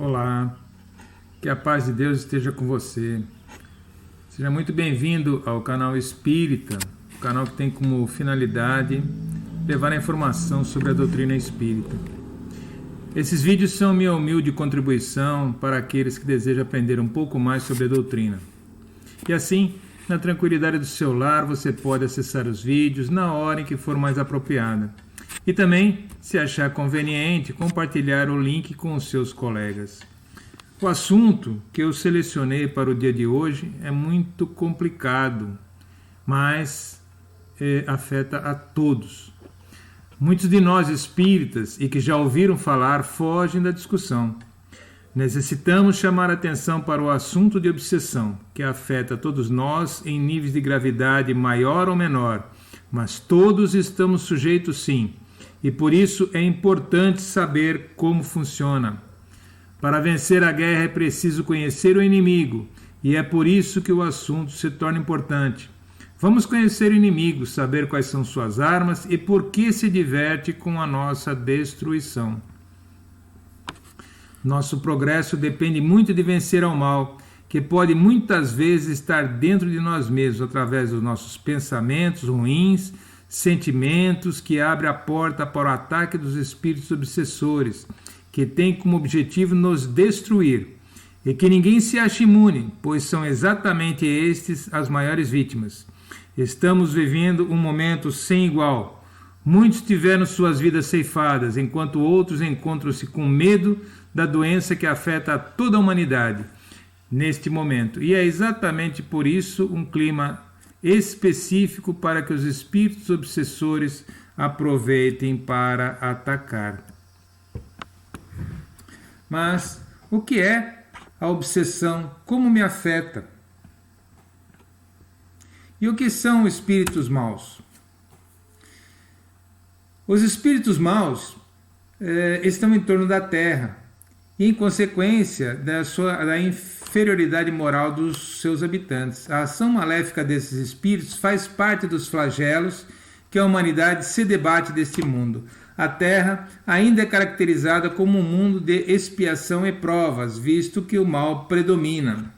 Olá, que a paz de Deus esteja com você. Seja muito bem-vindo ao canal Espírita, o canal que tem como finalidade levar a informação sobre a doutrina espírita. Esses vídeos são minha humilde contribuição para aqueles que desejam aprender um pouco mais sobre a doutrina. E assim, na tranquilidade do seu lar, você pode acessar os vídeos na hora em que for mais apropriada. E também, se achar conveniente, compartilhar o link com os seus colegas. O assunto que eu selecionei para o dia de hoje é muito complicado, mas afeta a todos. Muitos de nós espíritas e que já ouviram falar fogem da discussão. Necessitamos chamar a atenção para o assunto de obsessão, que afeta todos nós em níveis de gravidade maior ou menor, mas todos estamos sujeitos sim. E por isso é importante saber como funciona. Para vencer a guerra é preciso conhecer o inimigo, e é por isso que o assunto se torna importante. Vamos conhecer o inimigo, saber quais são suas armas e por que se diverte com a nossa destruição. Nosso progresso depende muito de vencer ao mal, que pode muitas vezes estar dentro de nós mesmos, através dos nossos pensamentos ruins, sentimentos que abrem a porta para o ataque dos espíritos obsessores, que têm como objetivo nos destruir, e que ninguém se ache imune, pois são exatamente estes as maiores vítimas. Estamos vivendo um momento sem igual. Muitos tiveram suas vidas ceifadas, enquanto outros encontram-se com medo da doença que afeta a toda a humanidade neste momento. E é exatamente por isso um clima específico para que os espíritos obsessores aproveitem para atacar. Mas o que é a obsessão? Como me afeta? E o que são espíritos maus? Os espíritos maus estão em torno da Terra e, em consequência da inferioridade moral dos seus habitantes. A ação maléfica desses espíritos faz parte dos flagelos que a humanidade se debate deste mundo. A Terra ainda é caracterizada como um mundo de expiação e provas, visto que o mal predomina.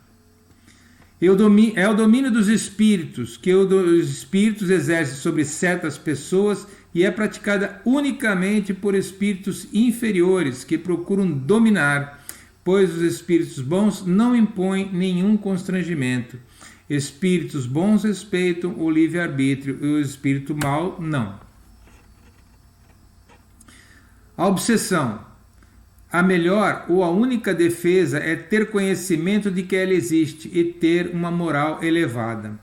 É o domínio dos espíritos que os espíritos exercem sobre certas pessoas e é praticada unicamente por espíritos inferiores que procuram dominar, pois os espíritos bons não impõem nenhum constrangimento. Espíritos bons respeitam o livre-arbítrio e o espírito mau não. A obsessão. A melhor ou a única defesa é ter conhecimento de que ela existe e ter uma moral elevada.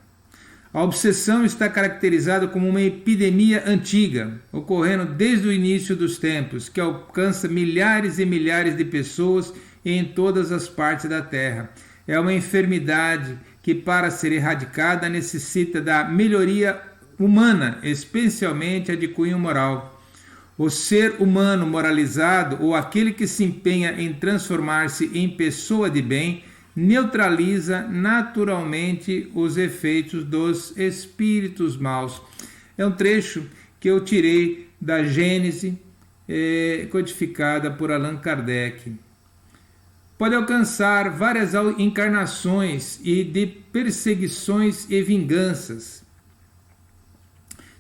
A obsessão está caracterizada como uma epidemia antiga, ocorrendo desde o início dos tempos, que alcança milhares e milhares de pessoas em todas as partes da Terra. É uma enfermidade que, para ser erradicada, necessita da melhoria humana, especialmente a de cunho moral. O ser humano moralizado, ou aquele que se empenha em transformar-se em pessoa de bem, neutraliza naturalmente os efeitos dos espíritos maus. É um trecho que eu tirei da Gênese, codificada por Allan Kardec. Pode alcançar várias encarnações e de perseguições e vinganças.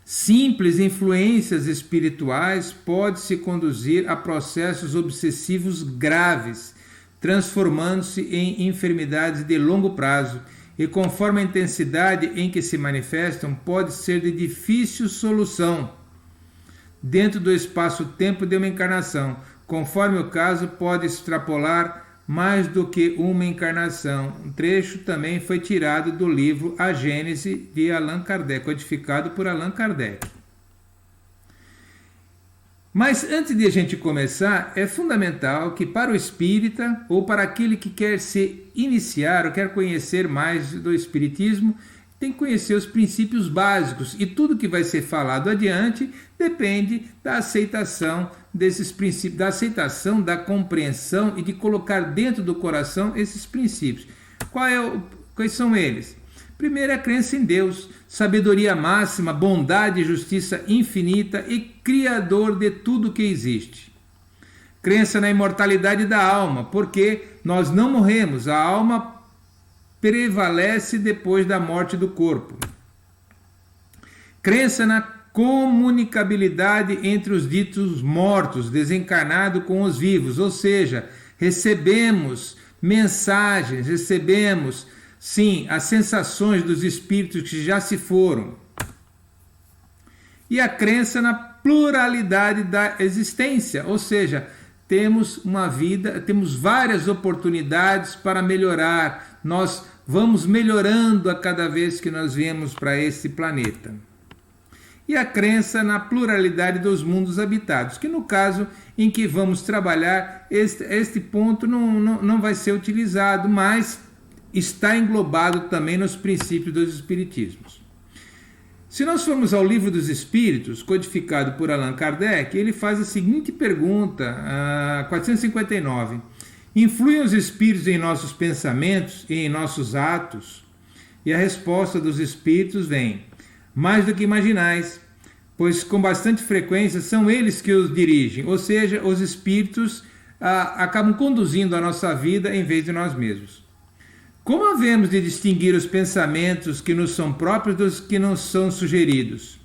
Simples influências espirituais podem-se conduzir a processos obsessivos graves, transformando-se em enfermidades de longo prazo, e conforme a intensidade em que se manifestam, pode ser de difícil solução dentro do espaço-tempo de uma encarnação. Conforme o caso, pode extrapolar mais do que uma encarnação. Um trecho também foi tirado do livro A Gênese de Allan Kardec, codificado por Allan Kardec. Mas antes de a gente começar, é fundamental que para o espírita ou para aquele que quer se iniciar ou quer conhecer mais do espiritismo, tem que conhecer os princípios básicos, e tudo que vai ser falado adiante depende da aceitação desses princípios, da aceitação, da compreensão e de colocar dentro do coração esses princípios. Quais são eles? Primeiro é a crença em Deus, sabedoria máxima, bondade e justiça infinita e criador de tudo que existe. Crença na imortalidade da alma, porque nós não morremos, a alma prevalece depois da morte do corpo. Crença na comunicabilidade entre os ditos mortos, desencarnados com os vivos, ou seja, recebemos mensagens, recebemos, sim, as sensações dos espíritos que já se foram. E a crença na pluralidade da existência, ou seja, temos uma vida, temos várias oportunidades para melhorar, nós vamos melhorando a cada vez que nós viemos para esse planeta. E a crença na pluralidade dos mundos habitados, que no caso em que vamos trabalhar, este ponto não vai ser utilizado, mas está englobado também nos princípios dos espiritismos. Se nós formos ao Livro dos Espíritos, codificado por Allan Kardec, ele faz a seguinte pergunta, 459. Influem os espíritos em nossos pensamentos e em nossos atos? E a resposta dos espíritos vem: mais do que imaginais, pois com bastante frequência são eles que os dirigem, ou seja, os espíritos acabam conduzindo a nossa vida em vez de nós mesmos. Como havemos de distinguir os pensamentos que nos são próprios dos que nos são sugeridos?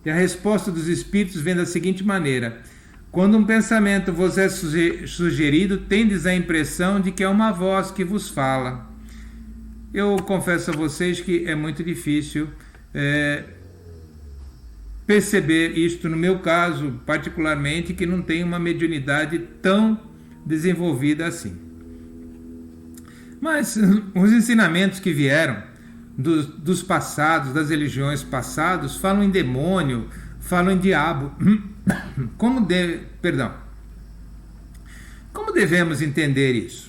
E a resposta dos espíritos vem da seguinte maneira: quando um pensamento vos é sugerido, tendes a impressão de que é uma voz que vos fala. Eu confesso a vocês que é muito difícil perceber isto no meu caso, particularmente, que não tenho uma mediunidade tão desenvolvida assim. Mas os ensinamentos que vieram dos passados, das religiões passadas, falam em demônio, falam em diabo. Como devemos entender isso?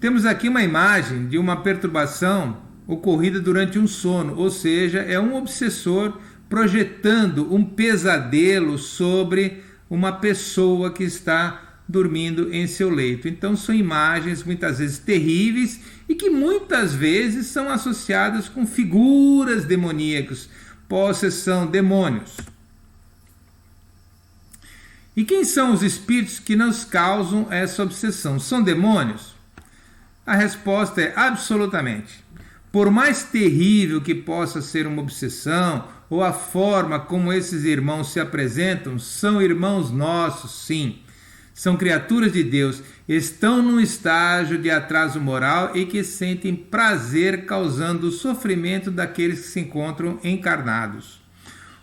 Temos aqui uma imagem de uma perturbação ocorrida durante um sono, ou seja, é um obsessor projetando um pesadelo sobre uma pessoa que está dormindo em seu leito. Então são imagens muitas vezes terríveis e que muitas vezes são associadas com figuras demoníacas, possessão, demônios. E quem são os espíritos que nos causam essa obsessão? São demônios? A resposta é absolutamente. Por mais terrível que possa ser uma obsessão, ou a forma como esses irmãos se apresentam, são irmãos nossos, sim. São criaturas de Deus, estão num estágio de atraso moral e que sentem prazer causando o sofrimento daqueles que se encontram encarnados.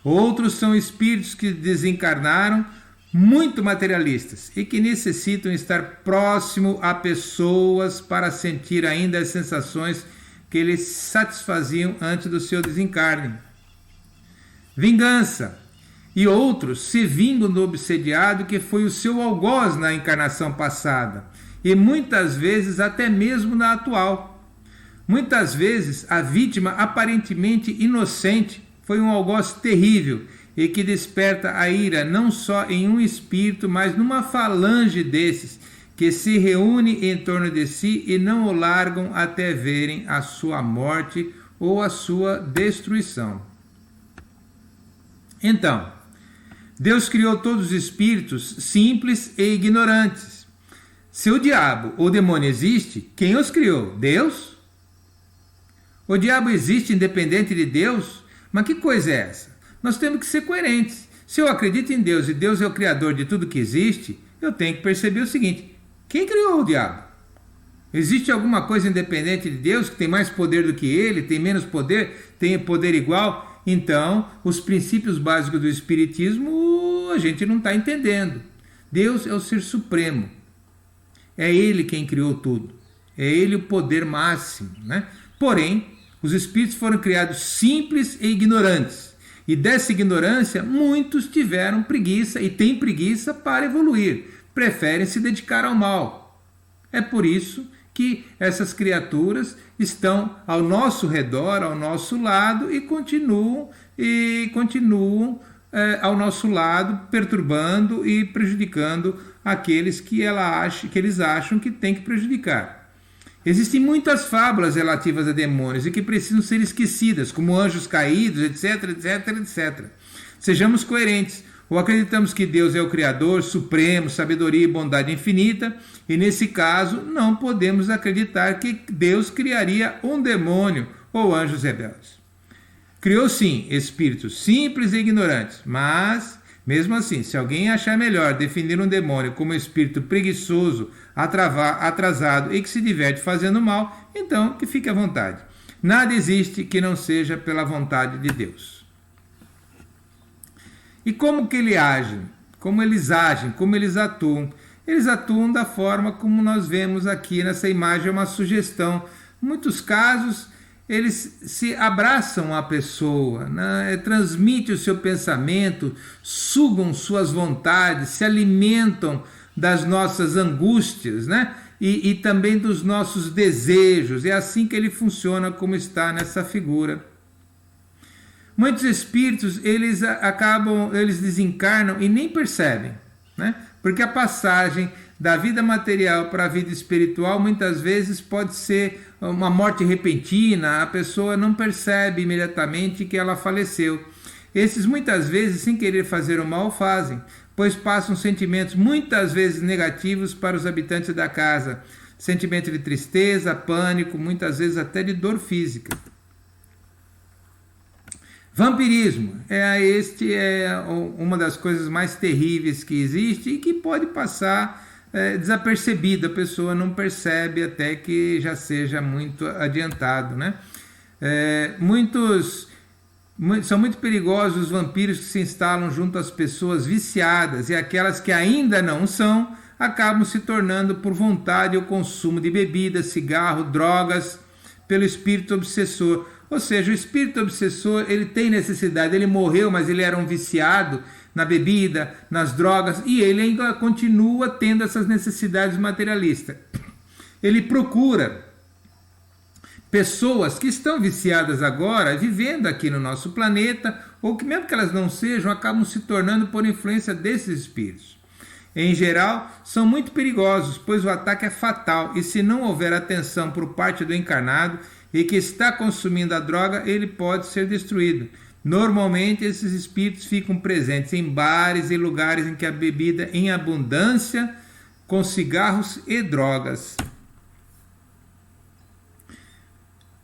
Outros são espíritos que desencarnaram, muito materialistas e que necessitam estar próximo a pessoas para sentir ainda as sensações que eles satisfaziam antes do seu desencarne. Vingança. E outros se vingam do obsediado que foi o seu algoz na encarnação passada, e muitas vezes até mesmo na atual. Muitas vezes a vítima aparentemente inocente foi um algoz terrível e que desperta a ira não só em um espírito, mas numa falange desses, que se reúne em torno de si e não o largam até verem a sua morte ou a sua destruição. Então, Deus criou todos os espíritos simples e ignorantes. Se o diabo ou demônio existe, quem os criou? Deus? O diabo existe independente de Deus? Mas que coisa é essa? Nós temos que ser coerentes. Se eu acredito em Deus e Deus é o criador de tudo que existe, eu tenho que perceber o seguinte: quem criou o diabo? Existe alguma coisa independente de Deus que tem mais poder do que ele, tem menos poder, tem poder igual? Então, os princípios básicos do Espiritismo a gente não está entendendo. Deus é o ser supremo. É Ele quem criou tudo. É Ele o poder máximo, né? Porém, os espíritos foram criados simples e ignorantes. E dessa ignorância, muitos tiveram preguiça e têm preguiça para evoluir. Preferem se dedicar ao mal. É por isso que essas criaturas estão ao nosso redor, ao nosso lado e continuam ao nosso lado, perturbando e prejudicando aqueles que eles acham que tem que prejudicar. Existem muitas fábulas relativas a demônios e que precisam ser esquecidas, como anjos caídos, etc, etc, etc. Sejamos coerentes. Ou acreditamos que Deus é o Criador, supremo, sabedoria e bondade infinita, e nesse caso não podemos acreditar que Deus criaria um demônio ou anjos rebeldes. Criou sim espíritos simples e ignorantes, mas, mesmo assim, se alguém achar melhor definir um demônio como espírito preguiçoso, atrasado e que se diverte fazendo mal, então que fique à vontade. Nada existe que não seja pela vontade de Deus. E como que ele age? Como eles agem? Como eles atuam? Eles atuam da forma como nós vemos aqui nessa imagem, é uma sugestão. Em muitos casos, eles se abraçam à pessoa, né? Transmitem o seu pensamento, sugam suas vontades, se alimentam das nossas angústias, né? E também dos nossos desejos. É assim que ele funciona, como está nessa figura. Muitos espíritos, eles desencarnam e nem percebem, né? Porque a passagem da vida material para a vida espiritual muitas vezes pode ser uma morte repentina, a pessoa não percebe imediatamente que ela faleceu. Esses muitas vezes, sem querer fazer o mal, fazem, pois passam sentimentos muitas vezes negativos para os habitantes da casa, sentimento de tristeza, pânico, muitas vezes até de dor física. Vampirismo, este é uma das coisas mais terríveis que existe e que pode passar desapercebido, a pessoa não percebe até que já seja muito adiantado, né? São muito perigosos os vampiros que se instalam junto às pessoas viciadas, e aquelas que ainda não são, acabam se tornando por vontade o consumo de bebidas, cigarro, drogas, pelo espírito obsessor. Ou seja, o espírito obsessor, ele tem necessidade, ele morreu, mas ele era um viciado na bebida, nas drogas, e ele ainda continua tendo essas necessidades materialistas. Ele procura pessoas que estão viciadas agora, vivendo aqui no nosso planeta, ou que mesmo que elas não sejam, acabam se tornando por influência desses espíritos. Em geral, são muito perigosos, pois o ataque é fatal, e se não houver atenção por parte do encarnado e que está consumindo a droga, ele pode ser destruído. Normalmente, esses espíritos ficam presentes em bares e lugares em que há bebida em abundância, com cigarros e drogas.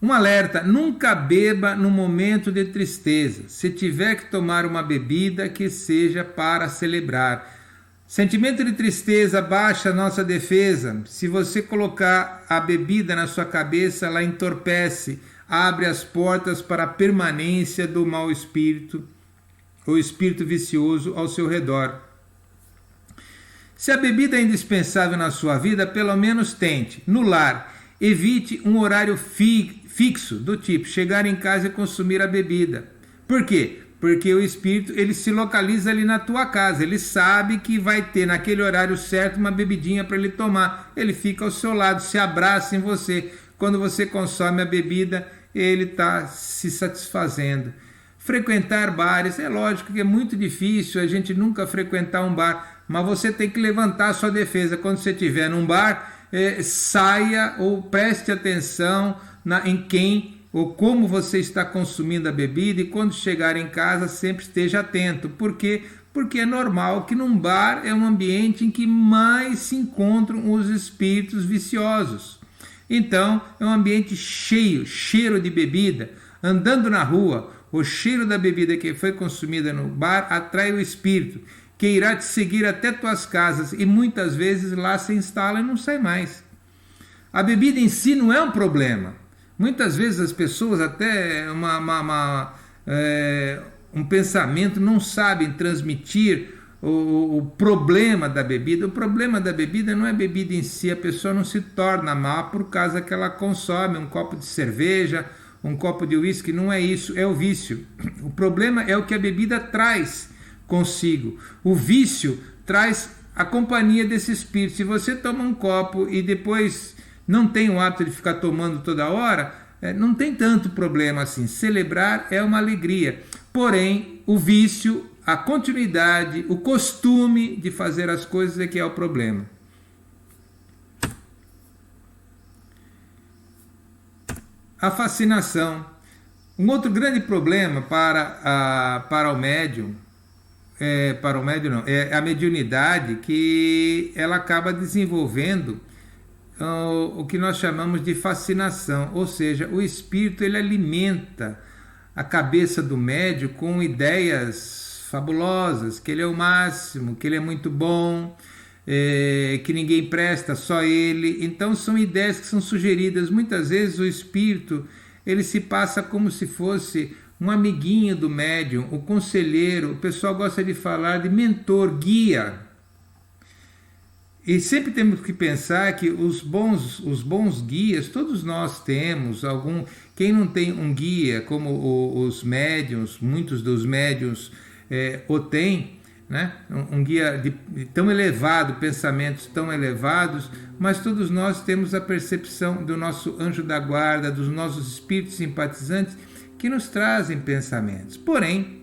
Um alerta: nunca beba no momento de tristeza. Se tiver que tomar uma bebida, que seja para celebrar. Sentimento de tristeza baixa a nossa defesa. Se você colocar a bebida na sua cabeça, ela entorpece, abre as portas para a permanência do mau espírito, ou espírito vicioso ao seu redor. Se a bebida é indispensável na sua vida, pelo menos tente. No lar, evite um horário fixo, do tipo chegar em casa e consumir a bebida. Por quê? Porque o espírito, ele se localiza ali na tua casa, ele sabe que vai ter naquele horário certo uma bebidinha para ele tomar, ele fica ao seu lado, se abraça em você. Quando você consome a bebida, ele está se satisfazendo. Frequentar bares, é lógico que é muito difícil a gente nunca frequentar um bar, mas você tem que levantar a sua defesa. Quando você estiver num bar, saia ou preste atenção em quem ou como você está consumindo a bebida, e quando chegar em casa sempre esteja atento. Por quê? Porque é normal que num bar é um ambiente em que mais se encontram os espíritos viciosos. Então é um ambiente cheiro de bebida. Andando na rua, o cheiro da bebida que foi consumida no bar atrai o espírito, que irá te seguir até tuas casas, e muitas vezes lá se instala e não sai mais. A bebida em si não é um problema. Muitas vezes as pessoas até um pensamento não sabem transmitir o problema da bebida. O problema da bebida não é a bebida em si, a pessoa não se torna má por causa que ela consome um copo de cerveja, um copo de uísque, não é isso, é o vício. O problema é o que a bebida traz consigo. O vício traz a companhia desse espírito. Se você toma um copo e depois não tem o hábito de ficar tomando toda hora, não tem tanto problema assim. Celebrar é uma alegria. Porém, o vício, a continuidade, o costume de fazer as coisas é que é o problema. A fascinação. Um outro grande problema para o médium para o médium não, é a mediunidade que ela acaba desenvolvendo o que nós chamamos de fascinação, ou seja, o espírito ele alimenta a cabeça do médium com ideias fabulosas, que ele é o máximo, que ele é muito bom, que ninguém presta, só ele. Então são ideias que são sugeridas. Muitas vezes o espírito ele se passa como se fosse um amiguinho do médium, o conselheiro. O pessoal gosta de falar de mentor, guia. E sempre temos que pensar que os bons guias, todos nós temos algum. Quem não tem um guia, como os médiuns, muitos dos médiuns o têm, né? Um guia tão elevado, pensamentos tão elevados, mas todos nós temos a percepção do nosso anjo da guarda, dos nossos espíritos simpatizantes que nos trazem pensamentos. Porém,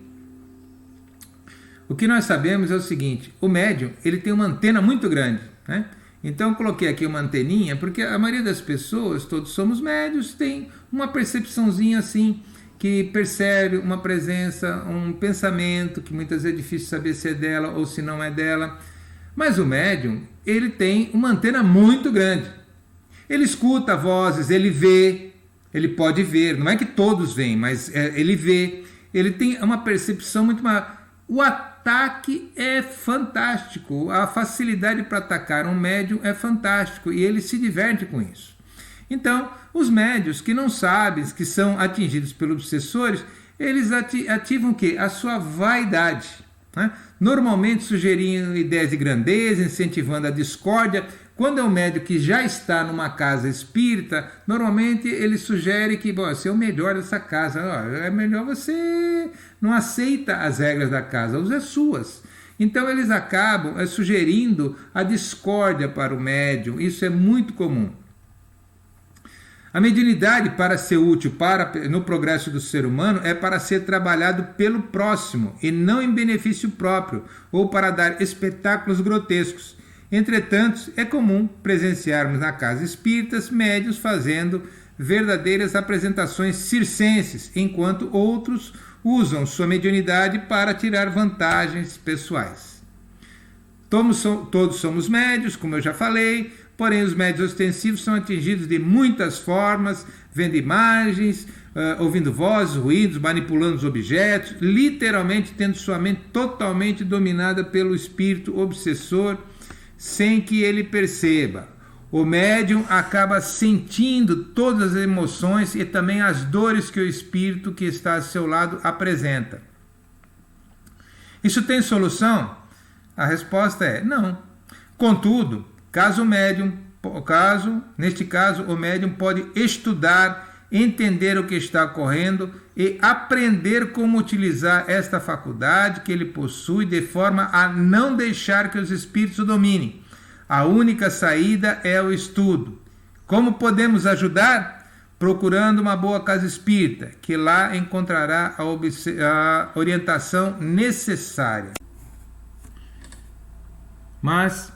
o que nós sabemos é o seguinte: o médium ele tem uma antena muito grande, né? Então eu coloquei aqui uma anteninha porque a maioria das pessoas, todos somos médios, tem uma percepçãozinha assim, que percebe uma presença, um pensamento, que muitas vezes é difícil saber se é dela ou se não é dela. Mas o médium, ele tem uma antena muito grande. Ele escuta vozes, ele vê, ele pode ver, não é que todos veem, mas ele vê, ele tem uma percepção muito maior. O ataque é fantástico, a facilidade para atacar um médium é fantástico e ele se diverte com isso. Então, os médiuns que não sabem, que são atingidos pelos obsessores, eles ativam o quê? A sua vaidade, né? Normalmente sugerindo ideias de grandeza, incentivando a discórdia. Quando é um médium que já está numa casa espírita, normalmente ele sugere que você é o melhor dessa casa. É melhor você não aceita as regras da casa, use as suas. Então eles acabam sugerindo a discórdia para o médium. Isso é muito comum. A mediunidade, para ser útil no progresso do ser humano, é para ser trabalhado pelo próximo e não em benefício próprio ou para dar espetáculos grotescos. Entretanto, é comum presenciarmos na casa espíritas médiuns fazendo verdadeiras apresentações circenses, enquanto outros usam sua mediunidade para tirar vantagens pessoais. Todos somos médiuns, como eu já falei, porém os médiuns ostensivos são atingidos de muitas formas, vendo imagens, ouvindo vozes, ruídos, manipulando os objetos, literalmente tendo sua mente totalmente dominada pelo espírito obsessor, sem que ele perceba. O médium acaba sentindo todas as emoções e também as dores que o espírito que está ao seu lado apresenta. Isso tem solução? A resposta é não. Contudo, neste caso, o médium pode estudar, entender o que está ocorrendo e aprender como utilizar esta faculdade que ele possui de forma a não deixar que os espíritos o dominem. A única saída é o estudo. Como podemos ajudar? Procurando uma boa casa espírita, que lá encontrará a orientação necessária. Mas,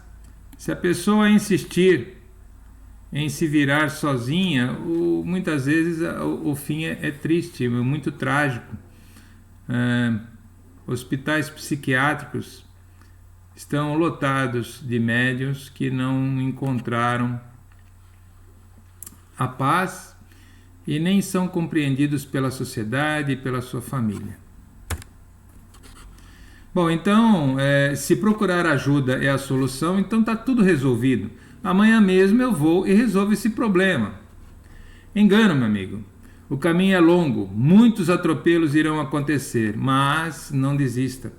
se a pessoa insistir em se virar sozinha, muitas vezes o fim é triste, é muito trágico. Hospitais psiquiátricos estão lotados de médiuns que não encontraram a paz e nem são compreendidos pela sociedade e pela sua família. Bom, então, se procurar ajuda é a solução, então está tudo resolvido. Amanhã mesmo eu vou e resolvo esse problema. Engano, meu amigo. O caminho é longo, muitos atropelos irão acontecer, mas não desista.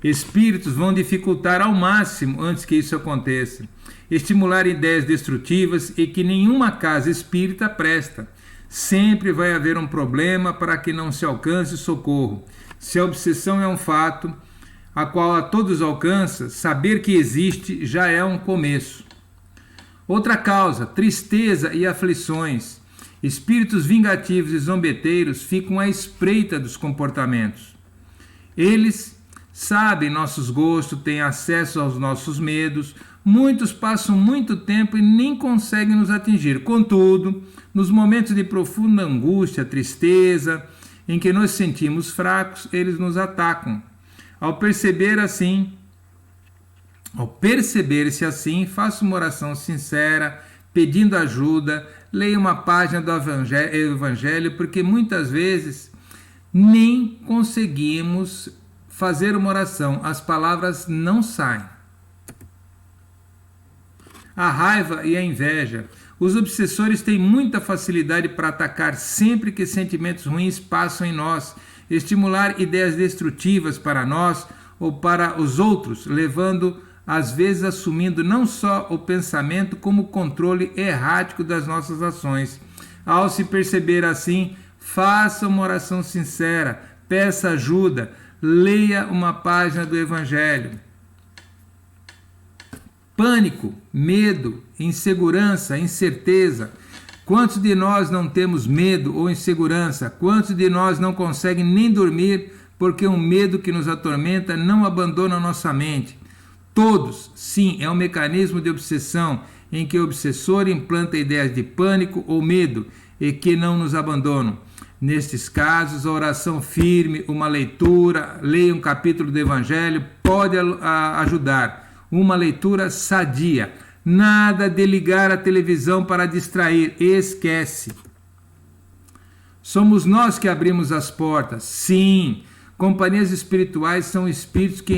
Espíritos vão dificultar ao máximo antes que isso aconteça, estimular ideias destrutivas e que nenhuma casa espírita presta. Sempre vai haver um problema para que não se alcance socorro. Se a obsessão é um fato, a qual a todos alcança, saber que existe já é um começo. Outra causa, tristeza e aflições. Espíritos vingativos e zombeteiros ficam à espreita dos comportamentos. Eles sabem nossos gostos, têm acesso aos nossos medos. Muitos passam muito tempo e nem conseguem nos atingir. Contudo, nos momentos de profunda angústia, tristeza, em que nos sentimos fracos, eles nos atacam. Ao perceber-se assim, faça uma oração sincera, pedindo ajuda, leia uma página do Evangelho, porque muitas vezes nem conseguimos fazer uma oração, as palavras não saem. A raiva e a inveja. Os obsessores têm muita facilidade para atacar sempre que sentimentos ruins passam em nós, estimular ideias destrutivas para nós ou para os outros, levando, às vezes, assumindo não só o pensamento, como o controle errático das nossas ações. Ao se perceber assim, faça uma oração sincera, peça ajuda, leia uma página do Evangelho. Pânico, medo, insegurança, incerteza. Quantos de nós não temos medo ou insegurança? Quantos de nós não conseguem nem dormir porque um medo que nos atormenta não abandona nossa mente? Todos, sim, é um mecanismo de obsessão em que o obsessor implanta ideias de pânico ou medo e que não nos abandonam. Nestes casos, a oração firme, uma leitura, leia um capítulo do Evangelho, pode ajudar. Uma leitura sadia. Nada de ligar a televisão para distrair. Esquece. Somos nós que abrimos as portas. Sim, companhias espirituais são espíritos que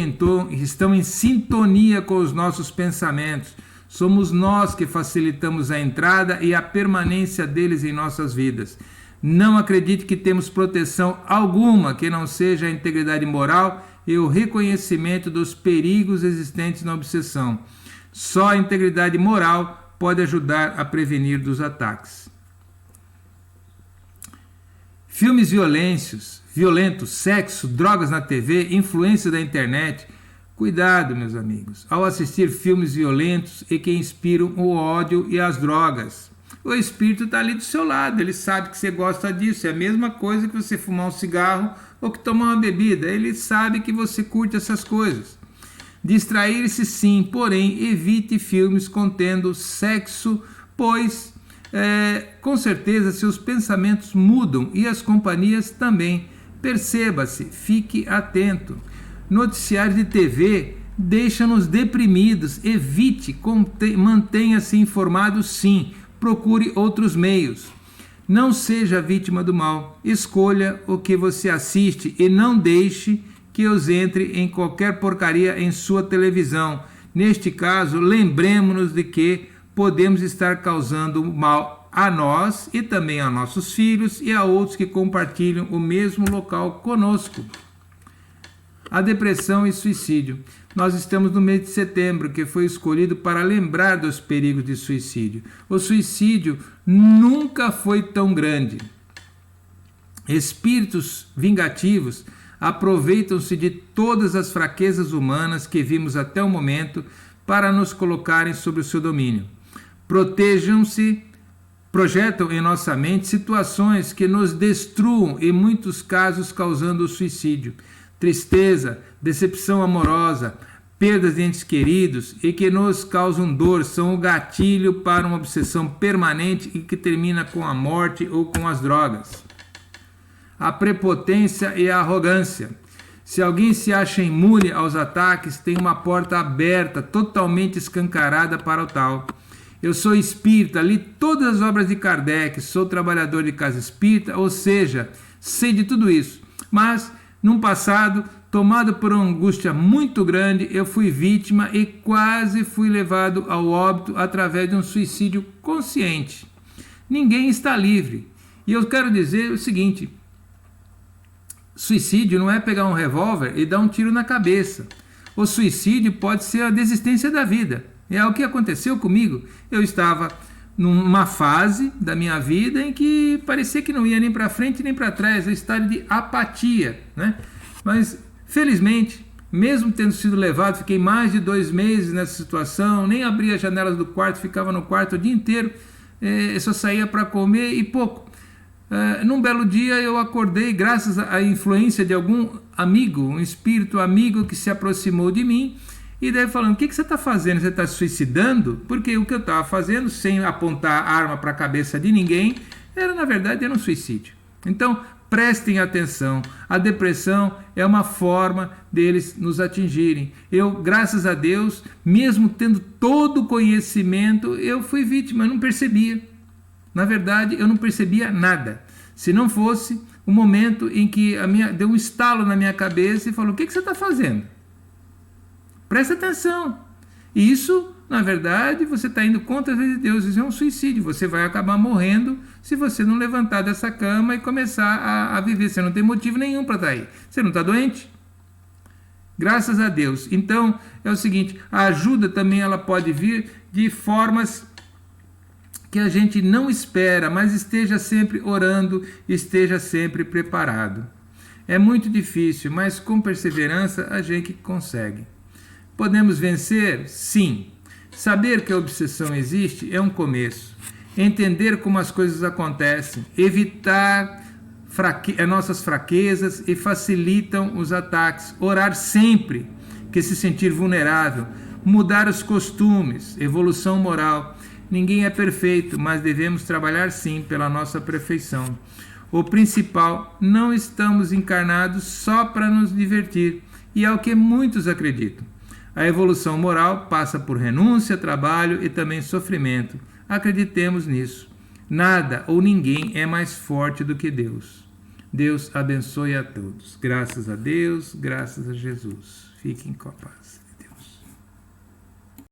estão em sintonia com os nossos pensamentos. Somos nós que facilitamos a entrada e a permanência deles em nossas vidas. Não acredite que temos proteção alguma que não seja a integridade moral e o reconhecimento dos perigos existentes na obsessão. Só a integridade moral pode ajudar a prevenir dos ataques. Filmes violentos, sexo, drogas na TV, influência da internet. Cuidado, meus amigos, ao assistir filmes violentos e que inspiram o ódio e as drogas. O espírito está ali do seu lado, ele sabe que você gosta disso. É a mesma coisa que você fumar um cigarro ou que tomar uma bebida. Ele sabe que você curte essas coisas. Distrair-se sim, porém evite filmes contendo sexo, pois com certeza seus pensamentos mudam e as companhias também. Perceba-se, fique atento. Noticiários de TV deixam-nos deprimidos. Evite, mantenha-se informado sim. Procure outros meios. Não seja vítima do mal. Escolha o que você assiste e não deixe que os entre em qualquer porcaria em sua televisão. Neste caso, lembremos-nos de que podemos estar causando mal a nós e também a nossos filhos e a outros que compartilham o mesmo local conosco. A depressão e suicídio. Nós estamos no mês de setembro, que foi escolhido para lembrar dos perigos de suicídio. O suicídio nunca foi tão grande. Espíritos vingativos aproveitam-se de todas as fraquezas humanas que vimos até o momento para nos colocarem sob o seu domínio. Projetam em nossa mente situações que nos destruam, em muitos casos causando o suicídio. Tristeza, decepção amorosa, perdas de entes queridos e que nos causam dor são o gatilho para uma obsessão permanente e que termina com a morte ou com as drogas. A prepotência e a arrogância. Se alguém se acha imune aos ataques, tem uma porta aberta, totalmente escancarada para o tal. Eu sou espírita, li todas as obras de Kardec, sou trabalhador de casa espírita, ou seja, sei de tudo isso. Mas, num passado, tomado por uma angústia muito grande, eu fui vítima e quase fui levado ao óbito através de um suicídio consciente. Ninguém está livre. E eu quero dizer o seguinte: suicídio não é pegar um revólver e dar um tiro na cabeça. O suicídio pode ser a desistência da vida. É o que aconteceu comigo. Eu estava numa fase da minha vida em que parecia que não ia nem para frente nem para trás, um estado de apatia, né? Mas, felizmente, mesmo tendo sido levado, fiquei mais de 2 meses nessa situação, nem abria as janelas do quarto, ficava no quarto o dia inteiro, só saía para comer e pouco. Num belo dia eu acordei, graças à influência de algum amigo, um espírito amigo que se aproximou de mim, e daí falando: o que você está fazendo? Você está se suicidando? Porque o que eu estava fazendo, sem apontar arma para a cabeça de ninguém, era na verdade um suicídio. Então, prestem atenção. A depressão é uma forma deles nos atingirem. Eu, graças a Deus, mesmo tendo todo o conhecimento, eu fui vítima, eu não percebia. Na verdade, eu não percebia nada. Se não fosse o momento em que deu um estalo na minha cabeça e falou: o que você está fazendo? Presta atenção. Isso, na verdade, você está indo contra as leis de Deus. Isso é um suicídio. Você vai acabar morrendo se você não levantar dessa cama e começar a viver. Você não tem motivo nenhum para estar aí. Você não está doente? Graças a Deus. Então, é o seguinte, a ajuda também ela pode vir de formas que a gente não espera, mas esteja sempre orando, esteja sempre preparado. É muito difícil, mas com perseverança a gente consegue. Podemos vencer? Sim. Saber que a obsessão existe é um começo. Entender como as coisas acontecem, evitar nossas fraquezas e facilitam os ataques. Orar sempre que se sentir vulnerável. Mudar os costumes, evolução moral. Ninguém é perfeito, mas devemos trabalhar sim pela nossa perfeição. O principal, não estamos encarnados só para nos divertir, e é o que muitos acreditam. A evolução moral passa por renúncia, trabalho e também sofrimento. Acreditemos nisso. Nada ou ninguém é mais forte do que Deus. Deus abençoe a todos. Graças a Deus, graças a Jesus. Fiquem com a paz.